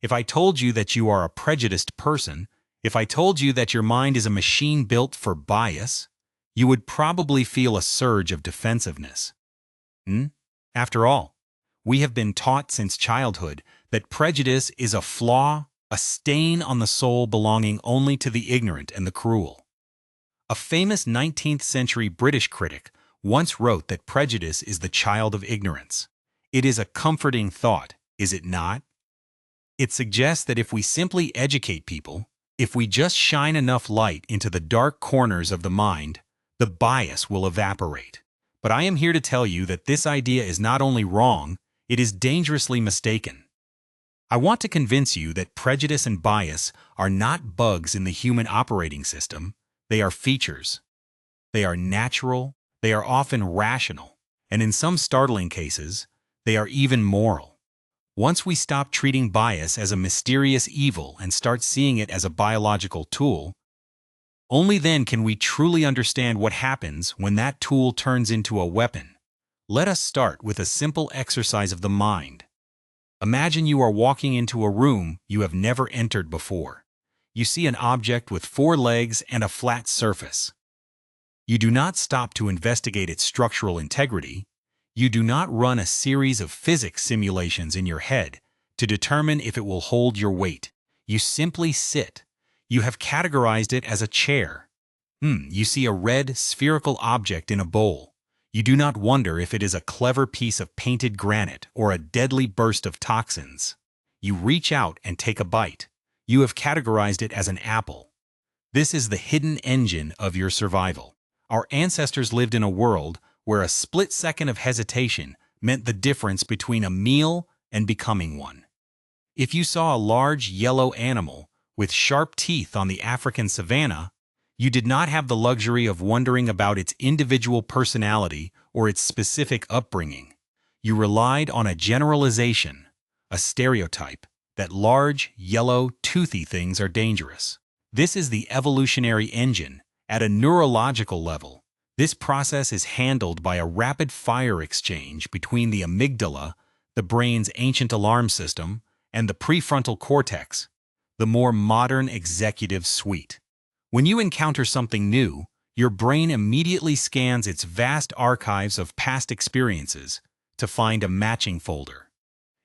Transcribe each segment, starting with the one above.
If I told you that you are a prejudiced person, if I told you that your mind is a machine built for bias, you would probably feel a surge of defensiveness. After all, we have been taught since childhood that prejudice is a flaw, a stain on the soul belonging only to the ignorant and the cruel. A famous 19th century British critic once wrote that prejudice is the child of ignorance. It is a comforting thought, is it not? It suggests that if we simply educate people, if we just shine enough light into the dark corners of the mind, the bias will evaporate. But I am here to tell you that this idea is not only wrong, it is dangerously mistaken. I want to convince you that prejudice and bias are not bugs in the human operating system. They are features. They are natural, they are often rational, and in some startling cases, they are even moral. Once we stop treating bias as a mysterious evil and start seeing it as a biological tool, only then can we truly understand what happens when that tool turns into a weapon. Let us start with a simple exercise of the mind. Imagine you are walking into a room you have never entered before. You see an object with 4 legs and a flat surface. You do not stop to investigate its structural integrity. You do not run a series of physics simulations in your head to determine if it will hold your weight. You simply sit. You have categorized it as a chair. You see a red, spherical object in a bowl. You do not wonder if it is a clever piece of painted granite or a deadly burst of toxins. You reach out and take a bite. You have categorized it as an apple. This is the hidden engine of your survival. Our ancestors lived in a world where a split second of hesitation meant the difference between a meal and becoming one. If you saw a large yellow animal with sharp teeth on the African savanna, you did not have the luxury of wondering about its individual personality or its specific upbringing. You relied on a generalization, a stereotype, that large, yellow, toothy things are dangerous. This is the evolutionary engine. At a neurological level, this process is handled by a rapid-fire exchange between the amygdala, the brain's ancient alarm system, and the prefrontal cortex, the more modern executive suite. When you encounter something new, your brain immediately scans its vast archives of past experiences to find a matching folder.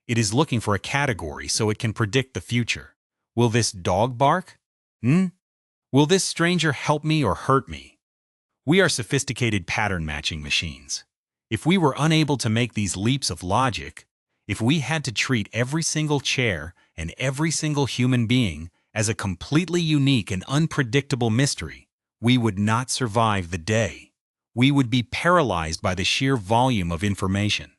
It is looking for a category so it can predict the future. Will this dog bark? Will this stranger help me or hurt me? We are sophisticated pattern-matching machines. If we were unable to make these leaps of logic, if we had to treat every single chair and every single human being as a completely unique and unpredictable mystery, we would not survive the day. We would be paralyzed by the sheer volume of information.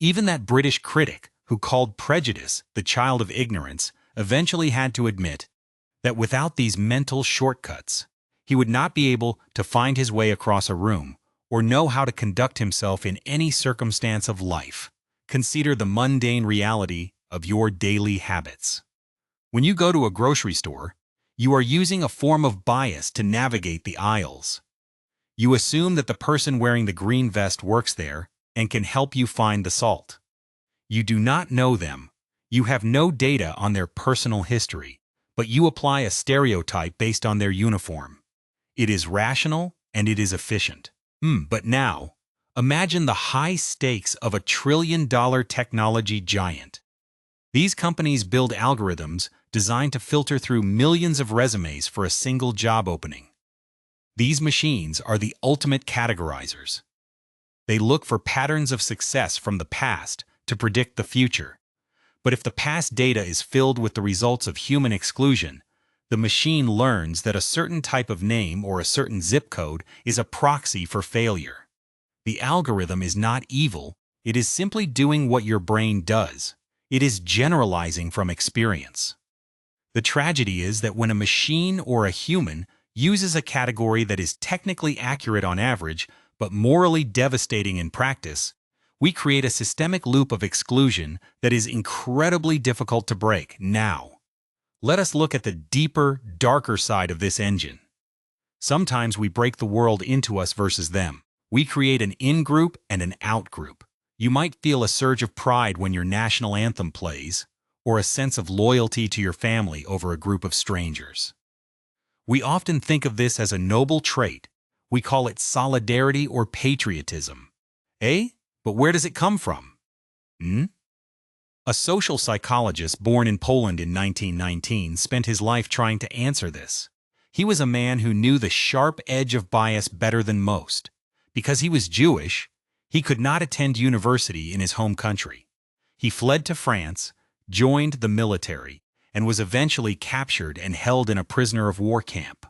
Even that British critic who called prejudice the child of ignorance eventually had to admit that without these mental shortcuts, he would not be able to find his way across a room or know how to conduct himself in any circumstance of life. Consider the mundane reality of your daily habits. When you go to a grocery store, you are using a form of bias to navigate the aisles. You assume that the person wearing the green vest works there and can help you find the salt. You do not know them. You have no data on their personal history, but you apply a stereotype based on their uniform. It is rational and it is efficient. But now, imagine the high stakes of a trillion-dollar technology giant. These companies build algorithms designed to filter through millions of resumes for a single job opening. These machines are the ultimate categorizers. They look for patterns of success from the past to predict the future. But if the past data is filled with the results of human exclusion, the machine learns that a certain type of name or a certain zip code is a proxy for failure. The algorithm is not evil, it is simply doing what your brain does. It is generalizing from experience. The tragedy is that when a machine or a human uses a category that is technically accurate on average, but morally devastating in practice, we create a systemic loop of exclusion that is incredibly difficult to break. Now, let us look at the deeper, darker side of this engine. Sometimes we break the world into us versus them. We create an in-group and an out-group. You might feel a surge of pride when your national anthem plays, or a sense of loyalty to your family over a group of strangers. We often think of this as a noble trait. We call it solidarity or patriotism. Eh? But where does it come from? Hmm? A social psychologist born in Poland in 1919 spent his life trying to answer this. He was a man who knew the sharp edge of bias better than most. Because he was Jewish, he could not attend university in his home country. He fled to France, joined the military, and was eventually captured and held in a prisoner of war camp.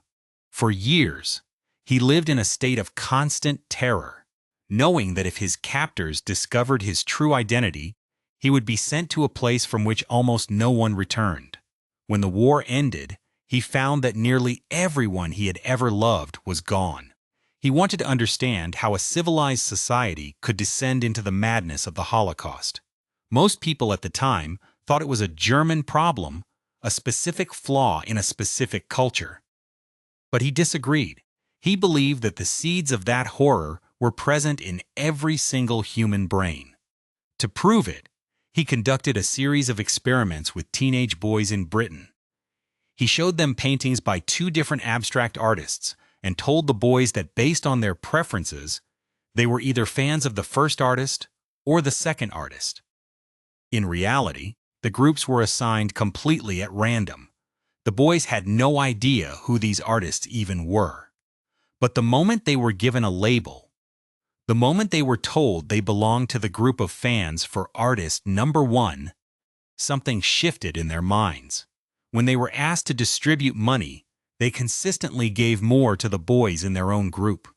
For years, he lived in a state of constant terror, knowing that if his captors discovered his true identity, he would be sent to a place from which almost no one returned. When the war ended, he found that nearly everyone he had ever loved was gone. He wanted to understand how a civilized society could descend into the madness of the Holocaust. Most people at the time thought it was a German problem, a specific flaw in a specific culture. But he disagreed. He believed that the seeds of that horror were present in every single human brain. To prove it, he conducted a series of experiments with teenage boys in Britain. He showed them paintings by two different abstract artists and told the boys that based on their preferences, they were either fans of the first artist or the second artist. In reality, the groups were assigned completely at random. The boys had no idea who these artists even were. But the moment they were given a label, the moment they were told they belonged to the group of fans for artist number one, something shifted in their minds. When they were asked to distribute money, they consistently gave more to the boys in their own group.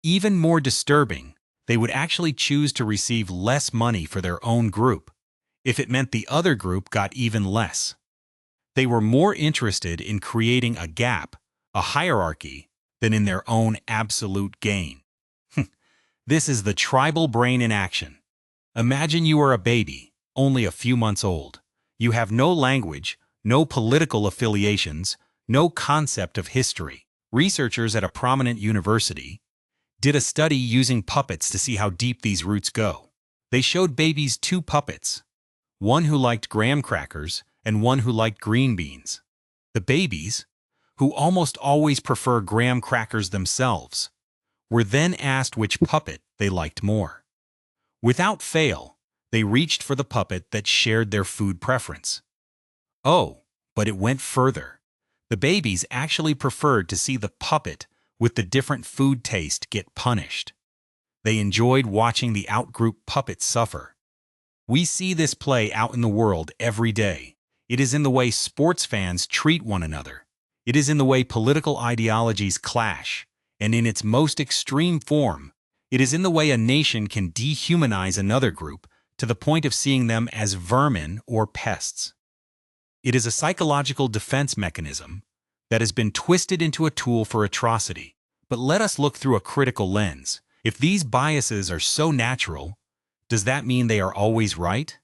Even more disturbing, they would actually choose to receive less money for their own group, if it meant the other group got even less. They were more interested in creating a gap, a hierarchy, than in their own absolute gain. This is the tribal brain in action. Imagine you are a baby, only a few months old. You have no language, no political affiliations, no concept of history. Researchers at a prominent university did a study using puppets to see how deep these roots go. They showed babies two puppets, one who liked graham crackers and one who liked green beans. The babies, who almost always prefer graham crackers themselves, were then asked which puppet they liked more. Without fail, they reached for the puppet that shared their food preference. Oh, but it went further. The babies actually preferred to see the puppet with the different food taste get punished. They enjoyed watching the outgroup puppets suffer. We see this play out in the world every day. It is in the way sports fans treat one another. It is in the way political ideologies clash. And in its most extreme form, it is in the way a nation can dehumanize another group to the point of seeing them as vermin or pests. It is a psychological defense mechanism that has been twisted into a tool for atrocity. But let us look through a critical lens. If these biases are so natural, does that mean they are always right?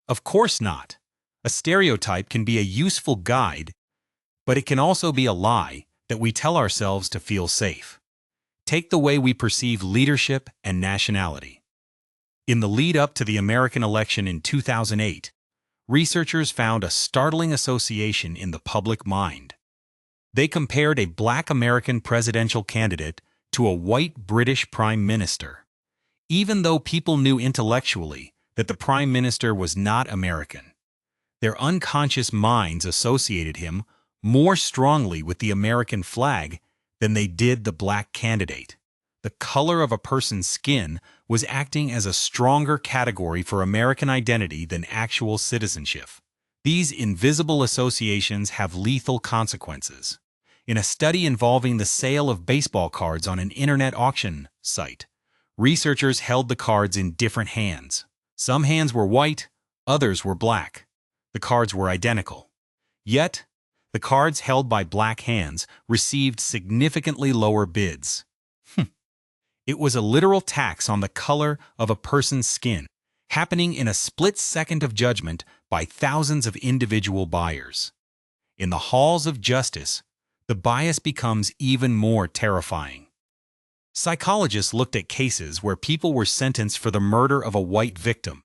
Of course not. A stereotype can be a useful guide, but it can also be a lie that we tell ourselves to feel safe. Take the way we perceive leadership and nationality. In the lead-up to the American election in 2008, researchers found a startling association in the public mind. They compared a Black American presidential candidate to a white British prime minister, even though people knew intellectually that the prime minister was not American. Their unconscious minds associated him more strongly with the American flag than they did the black candidate. The color of a person's skin was acting as a stronger category for American identity than actual citizenship. These invisible associations have lethal consequences. In a study involving the sale of baseball cards on an internet auction site, researchers held the cards in different hands. Some hands were white, others were black. The cards were identical. Yet, the cards held by black hands received significantly lower bids. It was a literal tax on the color of a person's skin, happening in a split second of judgment by thousands of individual buyers. In the halls of justice, the bias becomes even more terrifying. Psychologists looked at cases where people were sentenced for the murder of a white victim.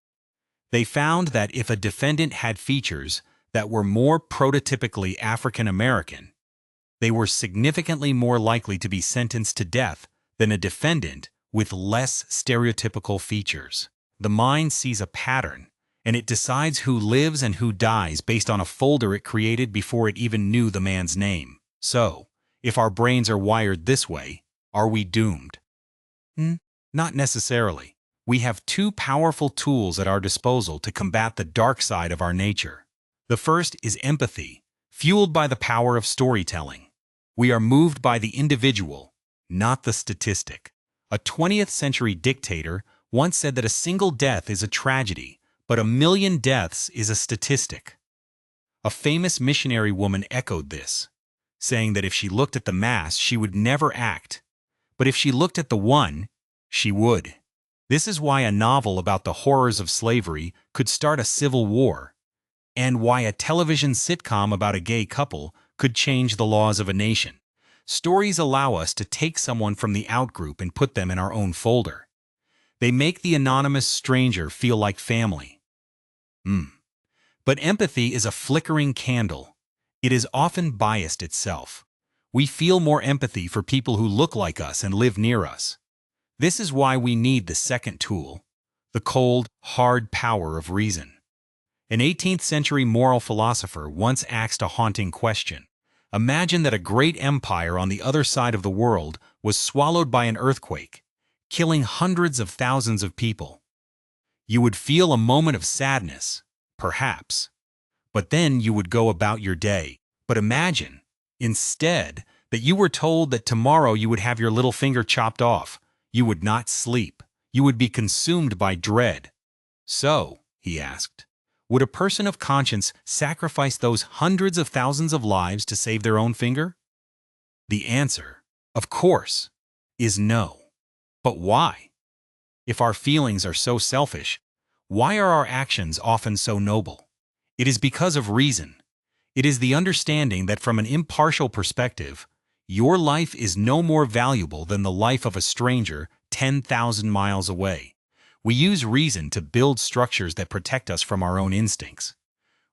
They found that if a defendant had features that were more prototypically African American, they were significantly more likely to be sentenced to death than a defendant with less stereotypical features. The mind sees a pattern, and it decides who lives and who dies based on a folder it created before it even knew the man's name. So, if our brains are wired this way, are we doomed? Not necessarily. We have two powerful tools at our disposal to combat the dark side of our nature. The first is empathy, fueled by the power of storytelling. We are moved by the individual, not the statistic. A 20th century dictator once said that a single death is a tragedy, but a million deaths is a statistic. A famous missionary woman echoed this, saying that if she looked at the mass, she would never act, but if she looked at the one, she would. This is why a novel about the horrors of slavery could start a civil war, and why a television sitcom about a gay couple could change the laws of a nation. Stories allow us to take someone from the outgroup and put them in our own folder. They make the anonymous stranger feel like family. But empathy is a flickering candle. It is often biased itself. We feel more empathy for people who look like us and live near us. This is why we need the second tool, the cold, hard power of reason. An 18th century moral philosopher once asked a haunting question. Imagine that a great empire on the other side of the world was swallowed by an earthquake, killing hundreds of thousands of people. You would feel a moment of sadness, perhaps, but then you would go about your day. But imagine, instead, that you were told that tomorrow you would have your little finger chopped off. You would not sleep. You would be consumed by dread. So, he asked, would a person of conscience sacrifice those hundreds of thousands of lives to save their own finger? The answer, of course, is no. But why? If our feelings are so selfish, why are our actions often so noble? It is because of reason. It is the understanding that from an impartial perspective, your life is no more valuable than the life of a stranger 10,000 miles away. We use reason to build structures that protect us from our own instincts.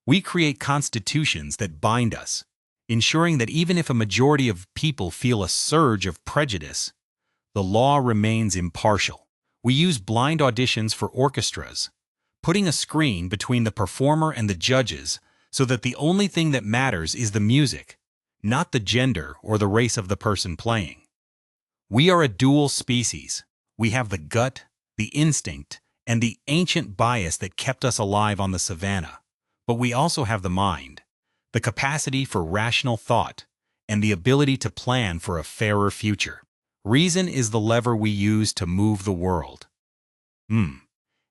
We create constitutions that bind us, ensuring that even if a majority of people feel a surge of prejudice, the law remains impartial. We use blind auditions for orchestras, putting a screen between the performer and the judges so that the only thing that matters is the music, not the gender or the race of the person playing. We are a dual species. We have the gut, the instinct, and the ancient bias that kept us alive on the savannah. But we also have the mind, the capacity for rational thought, and the ability to plan for a fairer future. Reason is the lever we use to move the world.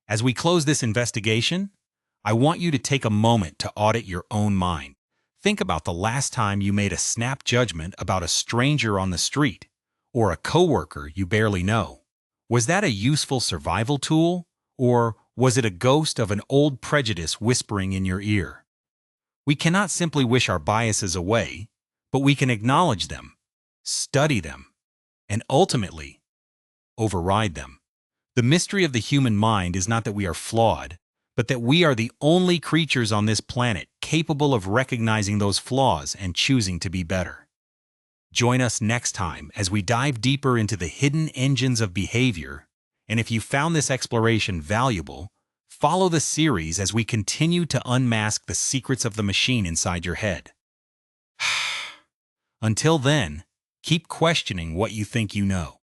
As we close this investigation, I want you to take a moment to audit your own mind. Think about the last time you made a snap judgment about a stranger on the street or a coworker you barely know. Was that a useful survival tool, or was it a ghost of an old prejudice whispering in your ear? We cannot simply wish our biases away, but we can acknowledge them, study them, and ultimately override them. The mystery of the human mind is not that we are flawed, but that we are the only creatures on this planet capable of recognizing those flaws and choosing to be better. Join us next time as we dive deeper into the hidden engines of behavior, and if you found this exploration valuable, follow the series as we continue to unmask the secrets of the machine inside your head. Until then, keep questioning what you think you know.